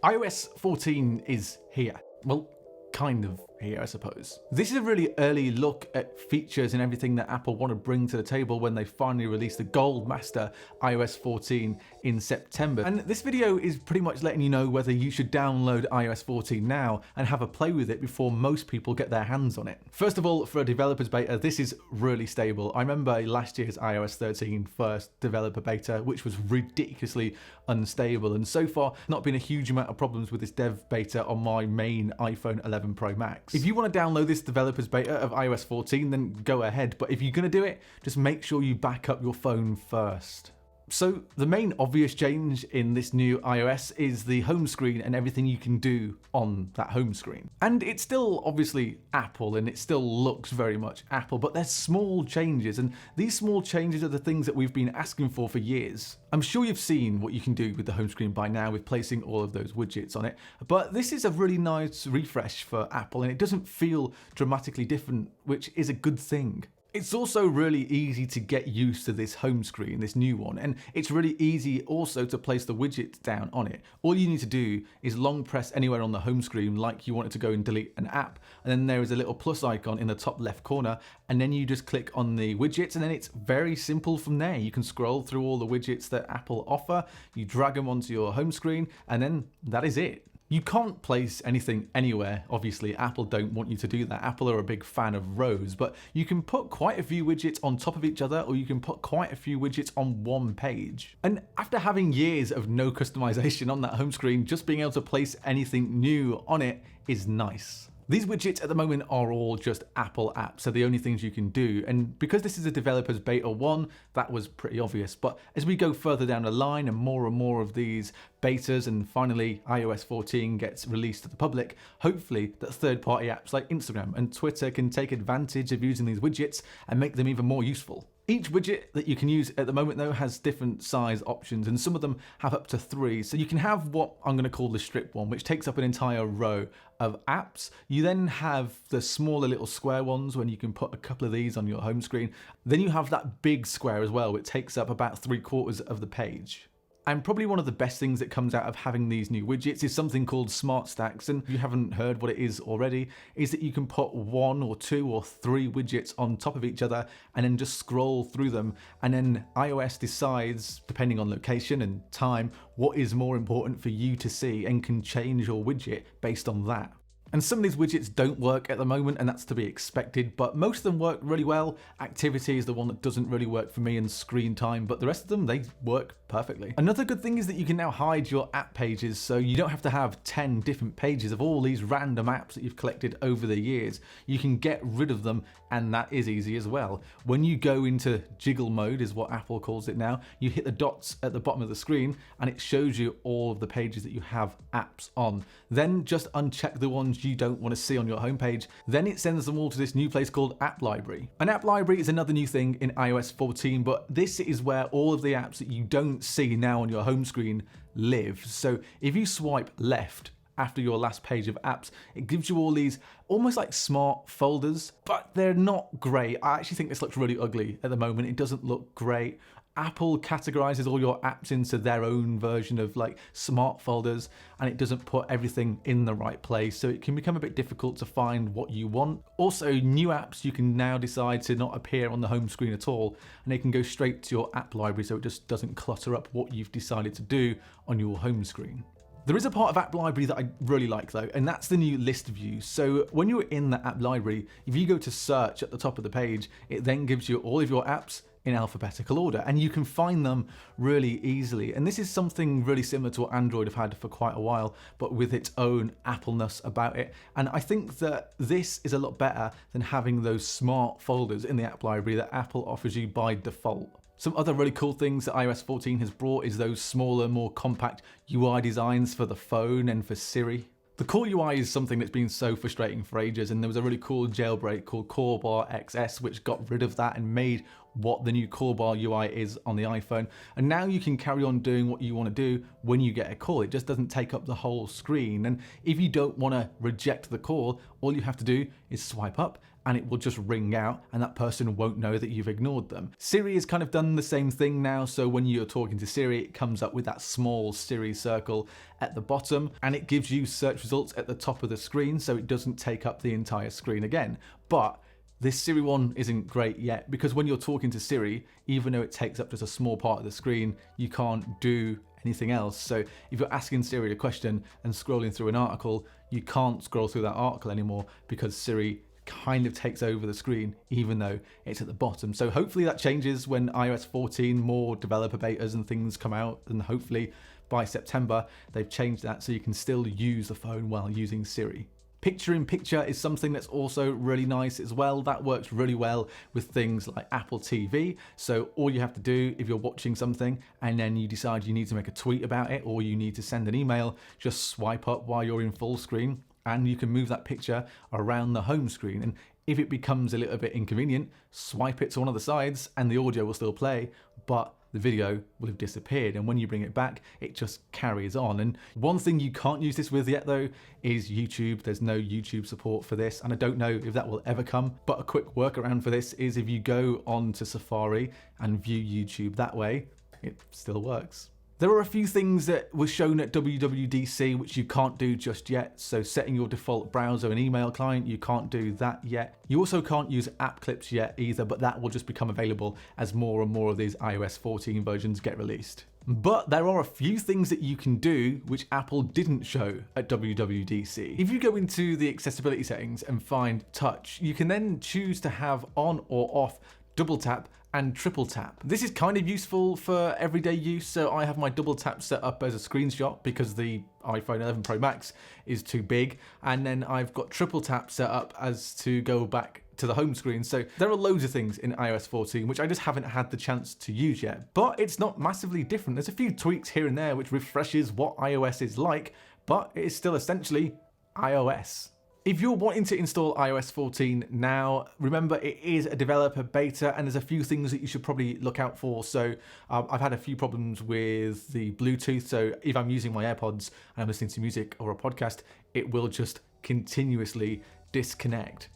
iOS 14 is here. Well, kind of here, I suppose. This is a really early look at features and everything that Apple want to bring to the table when they finally release the Gold Master iOS 14 in September. And this video is pretty much letting you know whether you should download iOS 14 now and have a play with it before most people get their hands on it. First of all, for a developer's beta, this is really stable. I remember last year's iOS 13 first developer beta, which was ridiculously unstable, and so far not been a huge amount of problems with this dev beta on my main iPhone 11 Pro Max. If you want to download this developer's beta of iOS 14, then go ahead, but if you're going to do it, just make sure you back up your phone first. So the main obvious change in this new iOS is the home screen and everything you can do on that home screen. And it's still obviously Apple and it still looks very much Apple, but there's small changes, and these small changes are the things that we've been asking for years. I'm sure you've seen what you can do with the home screen by now with placing all of those widgets on it, but this is a really nice refresh for Apple and it doesn't feel dramatically different, which is a good thing. It's also really easy to get used to this home screen, this new one, and it's really easy also to place the widgets down on it. All you need to do is long press anywhere on the home screen like you wanted to go and delete an app, and then there is a little plus icon in the top left corner, and then you just click on the widgets, and then it's very simple from there. You can scroll through all the widgets that Apple offer, you drag them onto your home screen, and then that is it. You can't place anything anywhere, obviously. Apple don't want you to do that. Apple are a big fan of rows, but you can put quite a few widgets on top of each other, or you can put quite a few widgets on one page. And after having years of no customization on that home screen, just being able to place anything new on it is nice. These widgets at the moment are all just Apple apps, so the only things you can do, and because this is a developer's beta 1, that was pretty obvious. But as we go further down the line and more of these betas, and finally iOS 14 gets released to the public, hopefully that third-party apps like Instagram and Twitter can take advantage of using these widgets and make them even more useful. Each widget that you can use at the moment though has different size options, and some of them have up to 3. So you can have what I'm going to call the strip one, which takes up an entire row of apps. You then have the smaller little square ones when you can put a couple of these on your home screen. Then you have that big square as well, which takes up about 3/4 of the page. And probably one of the best things that comes out of having these new widgets is something called Smart Stacks. And if you haven't heard what it is already, is that you can put 1 or 2 or 3 widgets on top of each other and then just scroll through them. And then iOS decides, depending on location and time, what is more important for you to see and can change your widget based on that. And some of these widgets don't work at the moment, and that's to be expected, but most of them work really well. Activity is the one that doesn't really work for me, and screen time, but the rest of them, they work perfectly. Another good thing is that you can now hide your app pages, so you don't have to have 10 different pages of all these random apps that you've collected over the years. You can get rid of them, and that is easy as well. When you go into jiggle mode, is what Apple calls it now, you hit the dots at the bottom of the screen, and it shows you all of the pages that you have apps on. Then just uncheck the ones you don't want to see on your homepage. Then it sends them all to this new place called App Library. An App Library is another new thing in iOS 14, but this is where all of the apps that you don't see now on your home screen live. So if you swipe left after your last page of apps, it gives you all these almost like smart folders, but they're not great. I actually think this looks really ugly at the moment. It doesn't look great. Apple categorizes all your apps into their own version of like smart folders, and it doesn't put everything in the right place, so it can become a bit difficult to find what you want. Also, new apps you can now decide to not appear on the home screen at all, and they can go straight to your app library, so it just doesn't clutter up what you've decided to do on your home screen. There is a part of App Library that I really like though, and that's the new list view. So when you're in the App Library, if you go to search at the top of the page, it then gives you all of your apps in alphabetical order, and you can find them really easily. And this is something really similar to what Android have had for quite a while, but with its own Apple-ness about it. And I think that this is a lot better than having those smart folders in the App Library that Apple offers you by default. Some other really cool things that iOS 14 has brought is those smaller, more compact UI designs for the phone and for Siri. The core UI is something that's been so frustrating for ages, and there was a really cool jailbreak called Core Bar XS which got rid of that and made what the new Core Bar UI is on the iPhone. And now you can carry on doing what you want to do when you get a call. It just doesn't take up the whole screen. And if you don't want to reject the call, all you have to do is swipe up and it will just ring out and that person won't know that you've ignored them. Siri has kind of done the same thing now, so when you're talking to Siri, it comes up with that small Siri circle at the bottom and it gives you search results at the top of the screen, so it doesn't take up the entire screen again. But this Siri one isn't great yet, because when you're talking to Siri, even though it takes up just a small part of the screen, you can't do anything else. So if you're asking Siri a question and scrolling through an article, you can't scroll through that article anymore because Siri kind of takes over the screen even though it's at the bottom. So hopefully that changes when iOS 14, more developer betas and things come out, and hopefully by September they've changed that so you can still use the phone while using Siri. Picture in picture is something that's also really nice as well. That works really well with things like Apple TV. So all you have to do if you're watching something and then you decide you need to make a tweet about it or you need to send an email, just swipe up while you're in full screen and you can move that picture around the home screen. And if it becomes a little bit inconvenient, swipe it to one of the sides and the audio will still play, but the video will have disappeared, and when you bring it back, it just carries on. And one thing you can't use this with yet though is YouTube. There's no YouTube support for this, and I don't know if that will ever come, but a quick workaround for this is if you go onto Safari and view YouTube that way, it still works. There are a few things that were shown at WWDC which you can't do just yet. So setting your default browser and email client, you can't do that yet. You also can't use app clips yet either, but that will just become available as more and more of these iOS 14 versions get released. But there are a few things that you can do which Apple didn't show at WWDC. If you go into the accessibility settings and find touch, you can then choose to have on or off double tap and triple tap. This is kind of useful for everyday use, so I have my double tap set up as a screenshot because the iPhone 11 Pro Max is too big, and then I've got triple tap set up as to go back to the home screen. So there are loads of things in iOS 14 which I just haven't had the chance to use yet, but it's not massively different. There's a few tweaks here and there which refreshes what iOS is like, but it is still essentially iOS. If you're wanting to install iOS 14 now, remember it is a developer beta and there's a few things that you should probably look out for. So I've had a few problems with the Bluetooth. So if I'm using my AirPods and I'm listening to music or a podcast, it will just continuously disconnect.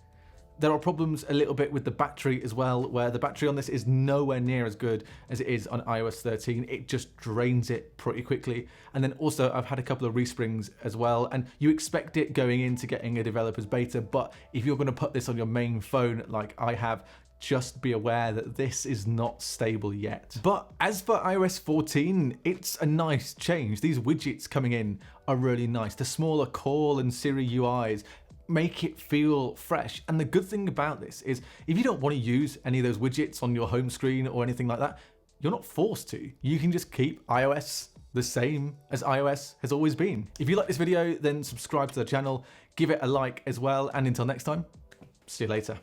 There are problems a little bit with the battery as well, where the battery on this is nowhere near as good as it is on iOS 13. It just drains it pretty quickly. And then also I've had a couple of resprings as well, and you expect it going into getting a developer's beta, but if you're going to put this on your main phone like I have, just be aware that this is not stable yet. But as for iOS 14, it's a nice change. These widgets coming in are really nice. The smaller Call and Siri UIs make it feel fresh. And the good thing about this is if you don't want to use any of those widgets on your home screen or anything like that, you're not forced to. You can just keep iOS the same as iOS has always been. If you like this video, then subscribe to the channel, give it a like as well, and until next time, see you later.